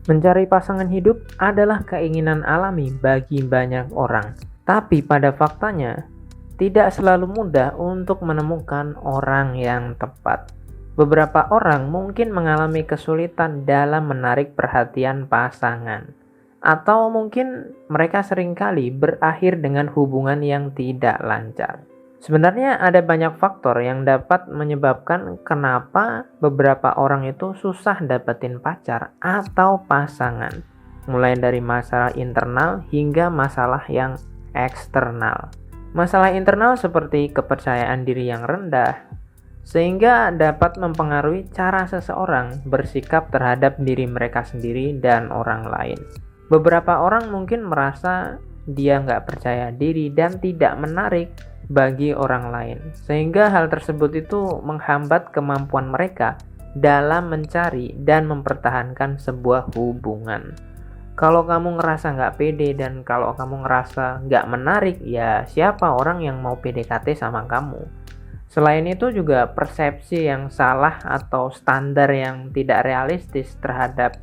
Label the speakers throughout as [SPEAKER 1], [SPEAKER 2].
[SPEAKER 1] Mencari pasangan hidup adalah keinginan alami bagi banyak orang, tapi pada faktanya tidak selalu mudah untuk menemukan orang yang tepat. Beberapa orang mungkin mengalami kesulitan dalam menarik perhatian pasangan, atau mungkin mereka seringkali berakhir dengan hubungan yang tidak lancar. Sebenarnya ada banyak faktor yang dapat menyebabkan kenapa beberapa orang itu susah dapetin pacar atau pasangan. Mulai dari masalah internal hingga masalah yang eksternal. Masalah internal seperti kepercayaan diri yang rendah, sehingga dapat mempengaruhi cara seseorang bersikap terhadap diri mereka sendiri dan orang lain. Beberapa orang mungkin merasa dia nggak percaya diri dan tidak menarik bagi orang lain, sehingga hal tersebut itu menghambat kemampuan mereka dalam mencari dan mempertahankan sebuah hubungan. Kalau kamu ngerasa nggak pede dan kalau kamu ngerasa nggak menarik, ya siapa orang yang mau PDKT sama kamu? Selain itu juga persepsi yang salah atau standar yang tidak realistis terhadap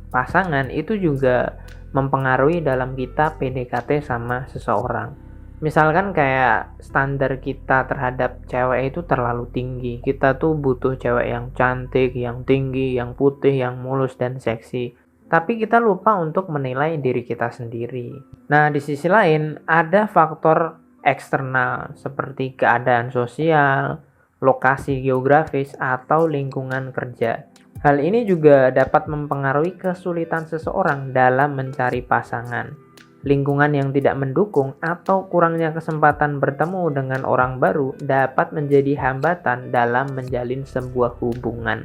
[SPEAKER 1] pasangan itu juga mempengaruhi dalam kita PDKT sama seseorang. Misalkan kayak standar kita terhadap cewek itu terlalu tinggi. Kita tuh butuh cewek yang cantik, yang tinggi, yang putih, yang mulus dan seksi. Tapi kita lupa untuk menilai diri kita sendiri. Nah, di sisi lain ada faktor eksternal seperti keadaan sosial, lokasi geografis, atau lingkungan kerja. Hal ini juga dapat mempengaruhi kesulitan seseorang dalam mencari pasangan. Lingkungan yang tidak mendukung atau kurangnya kesempatan bertemu dengan orang baru dapat menjadi hambatan dalam menjalin sebuah hubungan.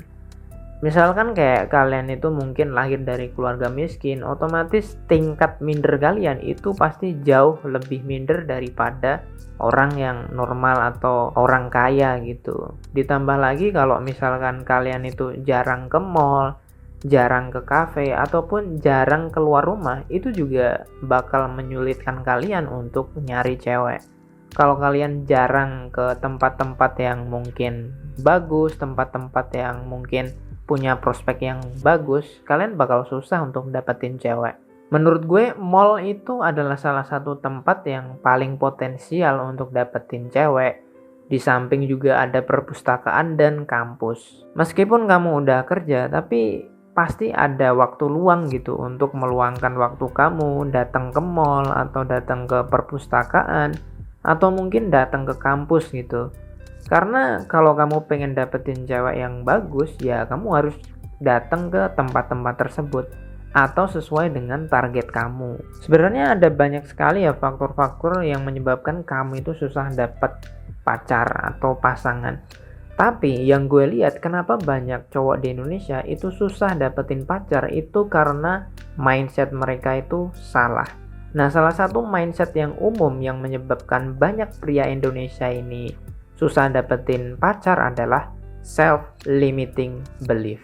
[SPEAKER 1] Misalkan kayak kalian itu mungkin lahir dari keluarga miskin, otomatis tingkat minder kalian itu pasti jauh lebih minder daripada orang yang normal atau orang kaya gitu. Ditambah lagi kalau misalkan kalian itu jarang ke mall, jarang ke kafe, ataupun jarang keluar rumah, itu juga bakal menyulitkan kalian untuk nyari cewek. Kalau kalian jarang ke tempat-tempat yang mungkin bagus, tempat-tempat yang mungkin punya prospek yang bagus, kalian bakal susah untuk dapetin cewek. Menurut gue, mall itu adalah salah satu tempat yang paling potensial untuk dapetin cewek. Di samping juga ada perpustakaan dan kampus. Meskipun kamu udah kerja, tapi pasti ada waktu luang gitu untuk meluangkan waktu kamu datang ke mall atau datang ke perpustakaan atau mungkin datang ke kampus gitu. Karena kalau kamu pengen dapetin cewek yang bagus, ya kamu harus datang ke tempat-tempat tersebut atau sesuai dengan target kamu. Sebenarnya ada banyak sekali ya faktor-faktor yang menyebabkan kamu itu susah dapat pacar atau pasangan. Tapi yang gue lihat kenapa banyak cowok di Indonesia itu susah dapetin pacar itu karena mindset mereka itu salah. Nah, salah satu mindset yang umum yang menyebabkan banyak pria Indonesia ini susah dapetin pacar adalah self-limiting belief.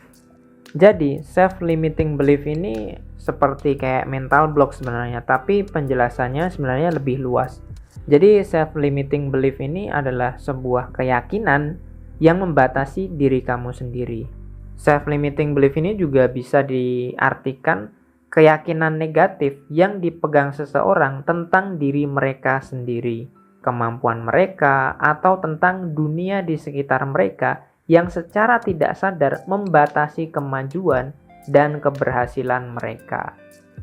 [SPEAKER 1] Jadi, self-limiting belief ini seperti kayak mental block sebenarnya, tapi penjelasannya sebenarnya lebih luas. Jadi, self-limiting belief ini adalah sebuah keyakinan yang membatasi diri kamu sendiri. Self-limiting belief ini juga bisa diartikan keyakinan negatif yang dipegang seseorang tentang diri mereka sendiri, kemampuan mereka, atau tentang dunia di sekitar mereka yang secara tidak sadar membatasi kemajuan dan keberhasilan mereka.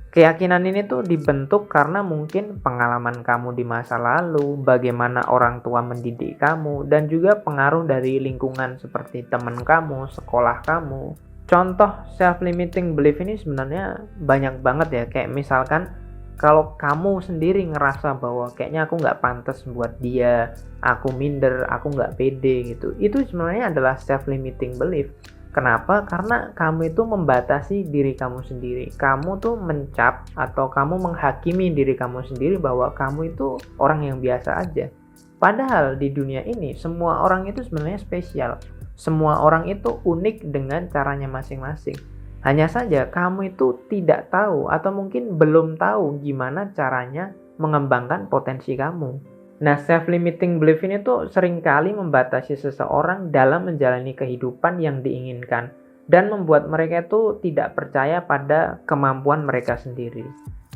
[SPEAKER 1] Keyakinan ini tuh dibentuk karena mungkin pengalaman kamu di masa lalu, bagaimana orang tua mendidik kamu, dan juga pengaruh dari lingkungan seperti teman kamu, sekolah kamu. Contoh self-limiting belief ini sebenarnya banyak banget ya, kayak misalkan kalau kamu sendiri ngerasa bahwa kayaknya aku nggak pantas buat dia, aku minder, aku nggak pede gitu, itu sebenarnya adalah self-limiting belief. Kenapa? Karena kamu itu membatasi diri kamu sendiri. Kamu tuh mencap atau kamu menghakimi diri kamu sendiri bahwa kamu itu orang yang biasa aja. Padahal di dunia ini semua orang itu sebenarnya spesial. Semua orang itu unik dengan caranya masing-masing. Hanya saja kamu itu tidak tahu atau mungkin belum tahu gimana caranya mengembangkan potensi kamu. Nah, self-limiting belief ini tuh seringkali membatasi seseorang dalam menjalani kehidupan yang diinginkan. dan membuat mereka itu tidak percaya pada kemampuan mereka sendiri.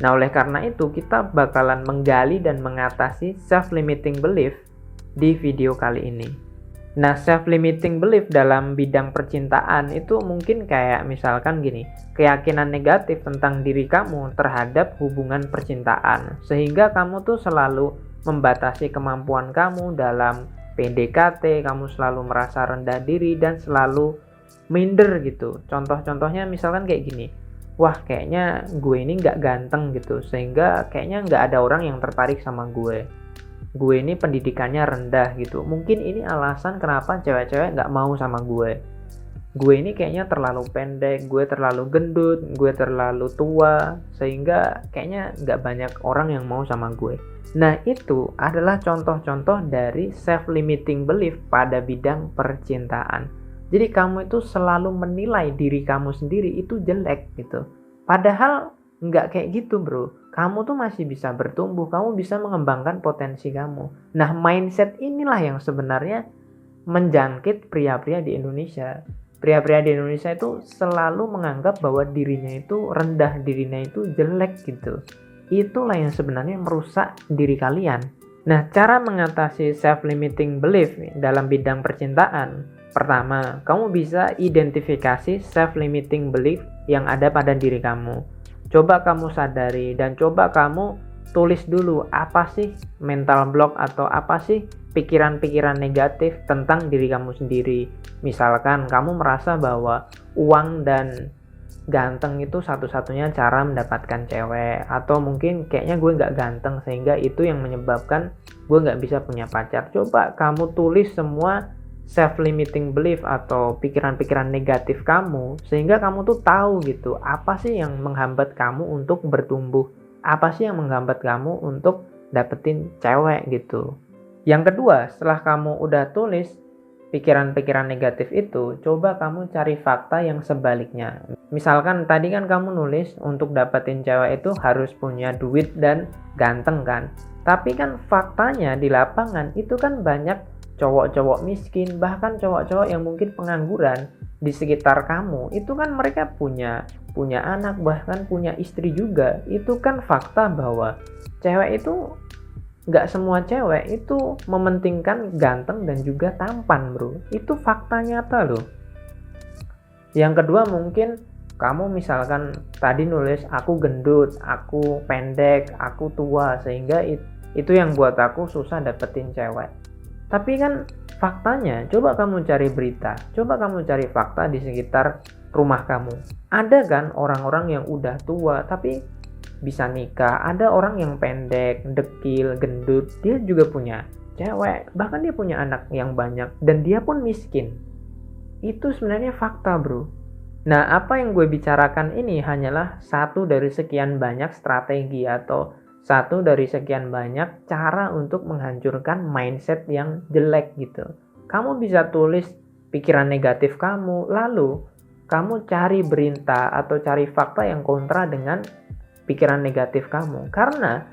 [SPEAKER 1] Nah, oleh karena itu kita bakalan menggali dan mengatasi self-limiting belief di video kali ini. Nah, self-limiting belief dalam bidang percintaan itu mungkin kayak misalkan gini, keyakinan negatif tentang diri kamu terhadap hubungan percintaan, sehingga kamu tuh selalu membatasi kemampuan kamu dalam PDKT, kamu selalu merasa rendah diri dan selalu minder gitu. Contoh-contohnya misalkan kayak gini, wah kayaknya gue ini nggak ganteng gitu, sehingga kayaknya nggak ada orang yang tertarik sama gue ini pendidikannya rendah gitu. Mungkin ini alasan kenapa cewek-cewek nggak mau sama gue ini kayaknya terlalu pendek, gue terlalu gendut, gue terlalu tua, sehingga kayaknya nggak banyak orang yang mau sama gue. Nah, itu adalah contoh-contoh dari self-limiting belief pada bidang percintaan. Jadi kamu itu selalu menilai diri kamu sendiri itu jelek gitu. Padahal nggak kayak gitu bro. Kamu tuh masih bisa bertumbuh, kamu bisa mengembangkan potensi kamu. Nah, mindset inilah yang sebenarnya menjangkit pria-pria di Indonesia. Pria-pria di Indonesia itu selalu menganggap bahwa dirinya itu rendah, dirinya itu jelek gitu. Itulah yang sebenarnya merusak diri kalian. Nah, cara mengatasi self-limiting belief dalam bidang percintaan. Pertama, kamu bisa identifikasi self-limiting belief yang ada pada diri kamu. Coba kamu sadari dan coba kamu tulis dulu apa sih mental block atau apa sih pikiran-pikiran negatif tentang diri kamu sendiri. Misalkan kamu merasa bahwa uang dan ganteng itu satu-satunya cara mendapatkan cewek, atau mungkin kayaknya gue nggak ganteng sehingga itu yang menyebabkan gue nggak bisa punya pacar. Coba kamu tulis semua self-limiting belief atau pikiran-pikiran negatif kamu, sehingga kamu tuh tahu gitu apa sih yang menghambat kamu untuk bertumbuh, apa sih yang menghambat kamu untuk dapetin cewek gitu. Yang kedua, setelah kamu udah tulis pikiran-pikiran negatif itu, coba kamu cari fakta yang sebaliknya. Misalkan tadi kan kamu nulis untuk dapetin cewek itu harus punya duit dan ganteng kan, tapi kan faktanya di lapangan itu kan banyak cowok-cowok miskin, bahkan cowok-cowok yang mungkin pengangguran di sekitar kamu, itu kan mereka punya anak, bahkan punya istri juga. Itu kan fakta bahwa cewek itu nggak semua cewek itu mementingkan ganteng dan juga tampan bro. Itu fakta nyata loh. Yang kedua, mungkin kamu misalkan tadi nulis aku gendut, aku pendek, aku tua, sehingga itu yang buat aku susah dapetin cewek. Tapi kan faktanya, coba kamu cari berita, coba kamu cari fakta di sekitar rumah kamu. Ada kan orang-orang yang udah tua tapi bisa nikah, ada orang yang pendek, dekil, gendut, dia juga punya cewek, bahkan dia punya anak yang banyak dan dia pun miskin. Itu sebenarnya fakta bro. Nah, apa yang gue bicarakan ini hanyalah satu dari sekian banyak strategi atau satu dari sekian banyak cara untuk menghancurkan mindset yang jelek gitu. Kamu bisa tulis pikiran negatif kamu, lalu kamu cari berita atau cari fakta yang kontra dengan pikiran negatif kamu. Karena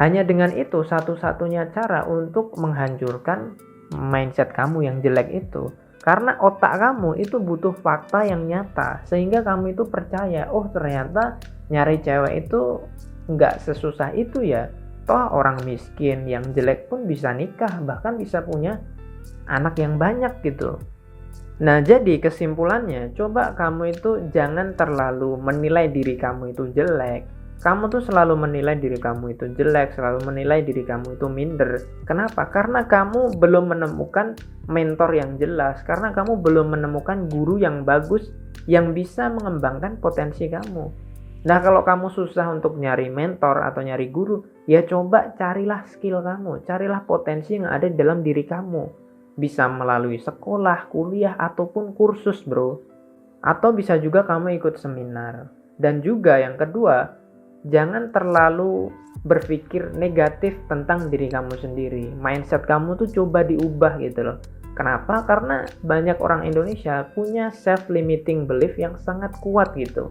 [SPEAKER 1] hanya dengan itu satu-satunya cara untuk menghancurkan mindset kamu yang jelek itu. Karena otak kamu itu butuh fakta yang nyata, sehingga kamu itu percaya, oh ternyata nyari cewek itu nggak sesusah itu ya. Toh orang miskin yang jelek pun bisa nikah, bahkan bisa punya anak yang banyak gitu. Nah, jadi kesimpulannya, coba kamu itu jangan terlalu menilai diri kamu itu jelek. Kamu tuh selalu menilai diri kamu itu jelek, selalu menilai diri kamu itu minder. Kenapa? Karena kamu belum menemukan mentor yang jelas, karena kamu belum menemukan guru yang bagus yang bisa mengembangkan potensi kamu. Nah, kalau kamu susah untuk nyari mentor atau nyari guru, ya coba carilah skill kamu, carilah potensi yang ada di dalam diri kamu. Bisa melalui sekolah, kuliah, ataupun kursus bro. Atau bisa juga kamu ikut seminar. Dan juga yang kedua, jangan terlalu berpikir negatif tentang diri kamu sendiri. Mindset kamu tuh coba diubah gitu loh. Kenapa? Karena banyak orang Indonesia punya self-limiting belief yang sangat kuat gitu.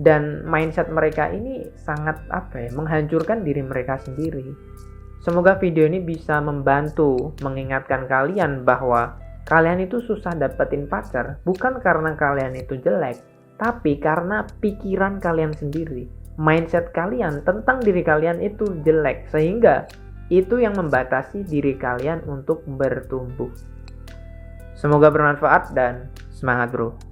[SPEAKER 1] Dan mindset mereka ini sangat menghancurkan diri mereka sendiri. Semoga video ini bisa membantu mengingatkan kalian bahwa kalian itu susah dapetin pacar bukan karena kalian itu jelek, tapi karena pikiran kalian sendiri. Mindset kalian tentang diri kalian itu jelek, sehingga itu yang membatasi diri kalian untuk bertumbuh. Semoga bermanfaat dan semangat bro.